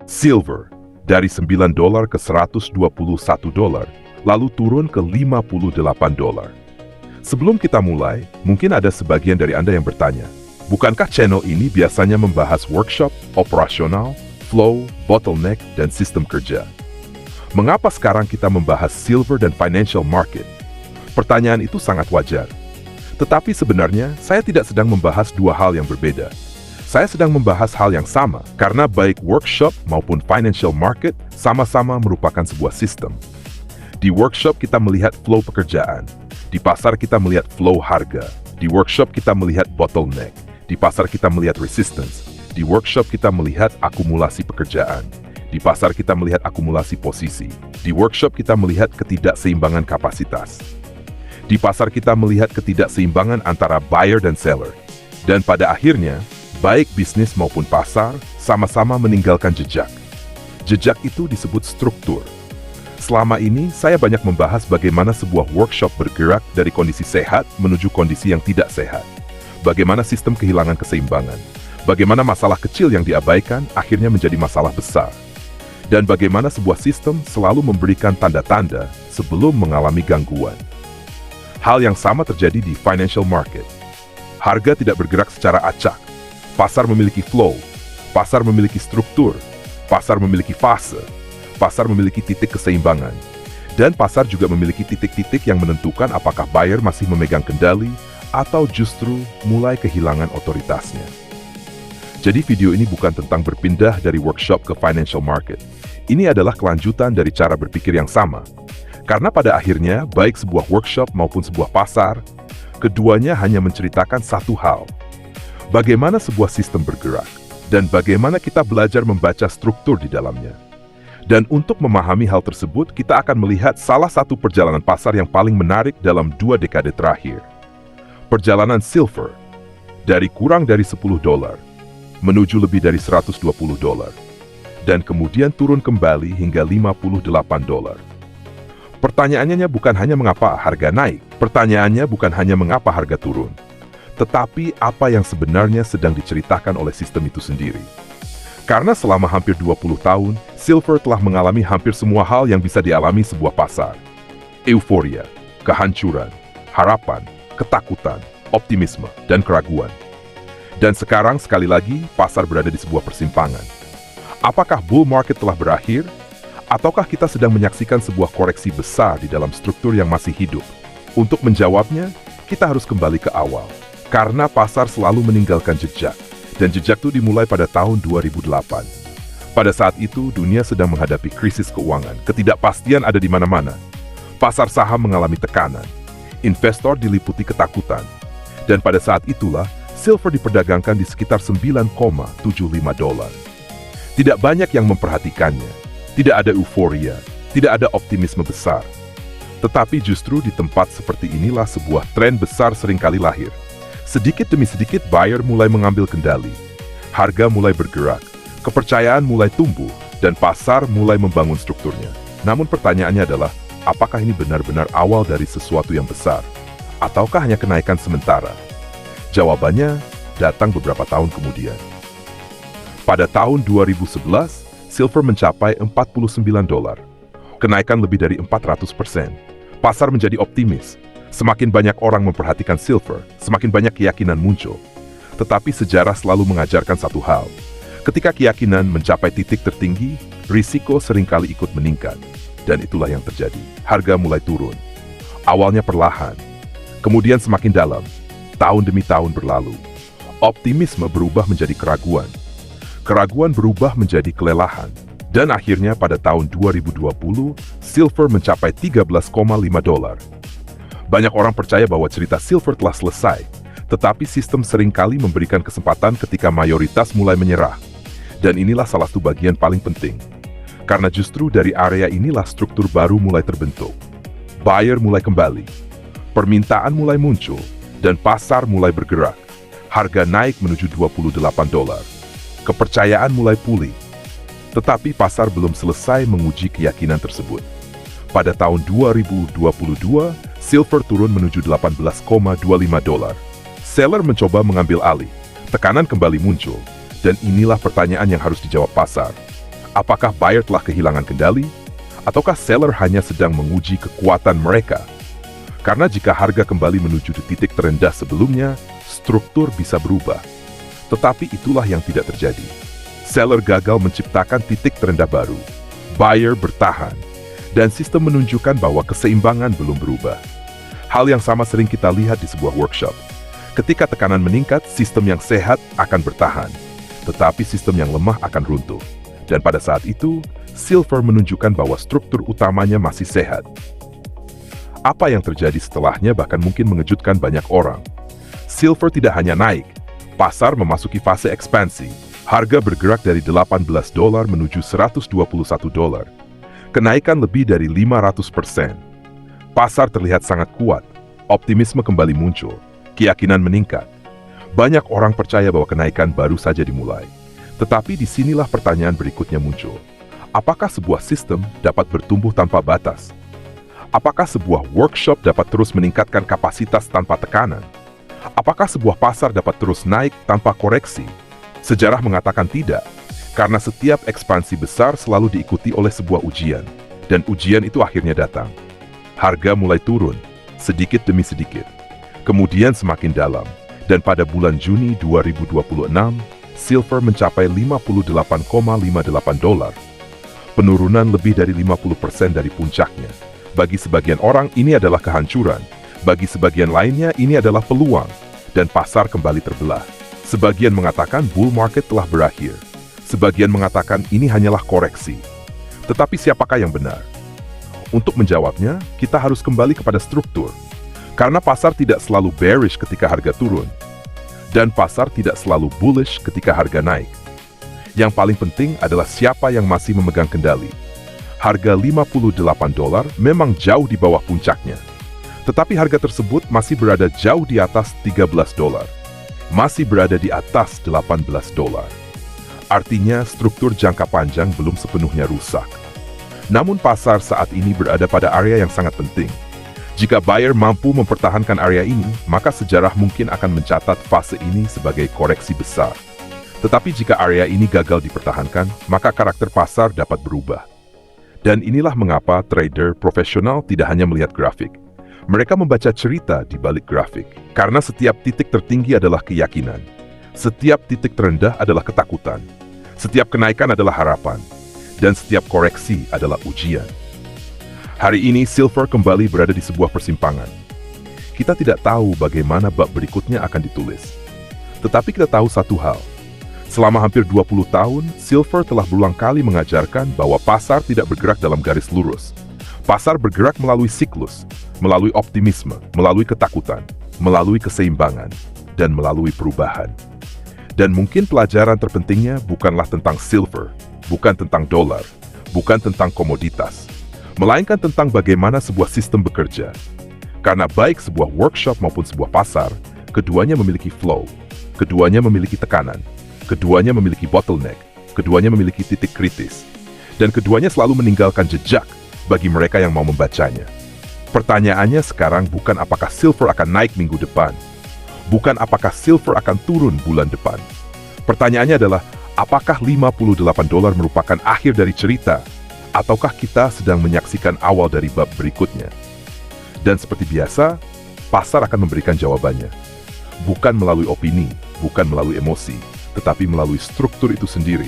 Silver dari $9 ke $121, lalu turun ke $58. Sebelum kita mulai, mungkin ada sebagian dari Anda yang bertanya, bukankah channel ini biasanya membahas workshop, operasional, flow, bottleneck, dan sistem kerja? Mengapa sekarang kita membahas silver dan financial market? Pertanyaan itu sangat wajar. Tetapi sebenarnya, saya tidak sedang membahas dua hal yang berbeda. Saya sedang membahas hal yang sama, karena baik workshop maupun financial market sama-sama merupakan sebuah sistem. Di workshop kita melihat flow pekerjaan, di pasar kita melihat flow harga, di workshop kita melihat bottleneck, di pasar kita melihat resistance, di workshop kita melihat akumulasi pekerjaan, di pasar kita melihat akumulasi posisi, di workshop kita melihat ketidakseimbangan kapasitas. Di pasar kita melihat ketidakseimbangan antara buyer dan seller. Dan pada akhirnya, baik bisnis maupun pasar sama-sama meninggalkan jejak. Jejak itu disebut struktur. Selama ini, saya banyak membahas bagaimana sebuah workshop bergerak dari kondisi sehat menuju kondisi yang tidak sehat. Bagaimana sistem kehilangan keseimbangan. Bagaimana masalah kecil yang diabaikan akhirnya menjadi masalah besar. Dan bagaimana sebuah sistem selalu memberikan tanda-tanda sebelum mengalami gangguan. Hal yang sama terjadi di financial market. Harga tidak bergerak secara acak. Pasar memiliki flow. Pasar memiliki struktur. Pasar memiliki fase. Pasar memiliki titik keseimbangan. Dan pasar juga memiliki titik-titik yang menentukan apakah buyer masih memegang kendali atau justru mulai kehilangan otoritasnya. Jadi video ini bukan tentang berpindah dari workshop ke financial market. Ini adalah kelanjutan dari cara berpikir yang sama. Karena pada akhirnya, baik sebuah workshop maupun sebuah pasar, keduanya hanya menceritakan satu hal. Bagaimana sebuah sistem bergerak, dan bagaimana kita belajar membaca struktur di dalamnya. Dan untuk memahami hal tersebut, kita akan melihat salah satu perjalanan pasar yang paling menarik dalam 2 dekade terakhir. Perjalanan silver, dari kurang dari $10, menuju lebih dari $120, dan kemudian turun kembali hingga $58. Pertanyaannya bukan hanya mengapa harga naik, pertanyaannya bukan hanya mengapa harga turun, tetapi apa yang sebenarnya sedang diceritakan oleh sistem itu sendiri. Karena selama hampir 20 tahun, silver telah mengalami hampir semua hal yang bisa dialami sebuah pasar. Euforia, kehancuran, harapan, ketakutan, optimisme, dan keraguan. Dan sekarang sekali lagi, pasar berada di sebuah persimpangan. Apakah bull market telah berakhir? Ataukah kita sedang menyaksikan sebuah koreksi besar di dalam struktur yang masih hidup? Untuk menjawabnya, kita harus kembali ke awal. Karena pasar selalu meninggalkan jejak. Dan jejak itu dimulai pada tahun 2008. Pada saat itu, dunia sedang menghadapi krisis keuangan. Ketidakpastian ada di mana-mana. Pasar saham mengalami tekanan. Investor diliputi ketakutan. Dan pada saat itulah, silver diperdagangkan di sekitar $9,75. Tidak banyak yang memperhatikannya. Tidak ada euforia. Tidak ada optimisme besar. Tetapi justru di tempat seperti inilah sebuah tren besar seringkali lahir. Sedikit demi sedikit buyer mulai mengambil kendali. Harga mulai bergerak, kepercayaan mulai tumbuh, dan pasar mulai membangun strukturnya. Namun pertanyaannya adalah, apakah ini benar-benar awal dari sesuatu yang besar? Ataukah hanya kenaikan sementara? Jawabannya datang beberapa tahun kemudian. Pada tahun 2011, silver mencapai $49. Kenaikan lebih dari 400%. Pasar menjadi optimis. Semakin banyak orang memperhatikan silver, semakin banyak keyakinan muncul. Tetapi sejarah selalu mengajarkan satu hal. Ketika keyakinan mencapai titik tertinggi, risiko seringkali ikut meningkat. Dan itulah yang terjadi. Harga mulai turun. Awalnya perlahan, kemudian semakin dalam. Tahun demi tahun berlalu. Optimisme berubah menjadi keraguan. Keraguan berubah menjadi kelelahan. Dan akhirnya pada tahun 2020, silver mencapai $13,5. Banyak orang percaya bahwa cerita silver telah selesai, tetapi sistem seringkali memberikan kesempatan ketika mayoritas mulai menyerah. Dan inilah salah satu bagian paling penting. Karena justru dari area inilah struktur baru mulai terbentuk. Buyer mulai kembali, permintaan mulai muncul, dan pasar mulai bergerak. Harga naik menuju $28. Kepercayaan mulai pulih. Tetapi pasar belum selesai menguji keyakinan tersebut. Pada tahun 2022, silver turun menuju $18,25. Seller mencoba mengambil alih. Tekanan kembali muncul. Dan inilah pertanyaan yang harus dijawab pasar. Apakah buyer telah kehilangan kendali? Ataukah seller hanya sedang menguji kekuatan mereka? Karena jika harga kembali menuju di titik terendah sebelumnya, struktur bisa berubah. Tetapi itulah yang tidak terjadi. Seller gagal menciptakan titik terendah baru. Buyer bertahan. Dan sistem menunjukkan bahwa keseimbangan belum berubah. Hal yang sama sering kita lihat di sebuah workshop. Ketika tekanan meningkat, sistem yang sehat akan bertahan. Tetapi sistem yang lemah akan runtuh. Dan pada saat itu, silver menunjukkan bahwa struktur utamanya masih sehat. Apa yang terjadi setelahnya bahkan mungkin mengejutkan banyak orang. Silver tidak hanya naik, pasar memasuki fase ekspansi. Harga bergerak dari $18 menuju $121. Kenaikan lebih dari 500%. Pasar terlihat sangat kuat, optimisme kembali muncul, keyakinan meningkat. Banyak orang percaya bahwa kenaikan baru saja dimulai. Tetapi disinilah pertanyaan berikutnya muncul. Apakah sebuah sistem dapat bertumbuh tanpa batas? Apakah sebuah workshop dapat terus meningkatkan kapasitas tanpa tekanan? Apakah sebuah pasar dapat terus naik tanpa koreksi? Sejarah mengatakan tidak, karena setiap ekspansi besar selalu diikuti oleh sebuah ujian, dan ujian itu akhirnya datang. Harga mulai turun, sedikit demi sedikit, kemudian semakin dalam, dan pada bulan Juni 2026, silver mencapai $58,58. Penurunan lebih dari 50% dari puncaknya. Bagi sebagian orang ini adalah kehancuran, bagi sebagian lainnya ini adalah peluang, dan pasar kembali terbelah. Sebagian mengatakan bull market telah berakhir, sebagian mengatakan ini hanyalah koreksi. Tetapi siapakah yang benar? Untuk menjawabnya, kita harus kembali kepada struktur. Karena pasar tidak selalu bearish ketika harga turun, dan pasar tidak selalu bullish ketika harga naik. Yang paling penting adalah siapa yang masih memegang kendali. Harga $58 memang jauh di bawah puncaknya. Tetapi harga tersebut masih berada jauh di atas $13. Masih berada di atas $18. Artinya struktur jangka panjang belum sepenuhnya rusak. Namun pasar saat ini berada pada area yang sangat penting. Jika buyer mampu mempertahankan area ini, maka sejarah mungkin akan mencatat fase ini sebagai koreksi besar. Tetapi jika area ini gagal dipertahankan, maka karakter pasar dapat berubah. Dan inilah mengapa trader profesional tidak hanya melihat grafik. Mereka membaca cerita di balik grafik. Karena setiap titik tertinggi adalah keyakinan. Setiap titik terendah adalah ketakutan. Setiap kenaikan adalah harapan. Dan setiap koreksi adalah ujian. Hari ini silver kembali berada di sebuah persimpangan. Kita tidak tahu bagaimana bab berikutnya akan ditulis. Tetapi kita tahu satu hal. Selama hampir 20 tahun, silver telah berulang kali mengajarkan bahwa pasar tidak bergerak dalam garis lurus. Pasar bergerak melalui siklus, melalui optimisme, melalui ketakutan, melalui keseimbangan, dan melalui perubahan. Dan mungkin pelajaran terpentingnya bukanlah tentang silver, bukan tentang dolar, bukan tentang komoditas, melainkan tentang bagaimana sebuah sistem bekerja. Karena baik sebuah workshop maupun sebuah pasar, keduanya memiliki flow, keduanya memiliki tekanan, keduanya memiliki bottleneck, keduanya memiliki titik kritis, dan keduanya selalu meninggalkan jejak bagi mereka yang mau membacanya. Pertanyaannya sekarang bukan apakah silver akan naik minggu depan, bukan apakah silver akan turun bulan depan. Pertanyaannya adalah, apakah $58 merupakan akhir dari cerita, ataukah kita sedang menyaksikan awal dari bab berikutnya? Dan seperti biasa, pasar akan memberikan jawabannya. Bukan melalui opini, bukan melalui emosi, tetapi melalui struktur itu sendiri.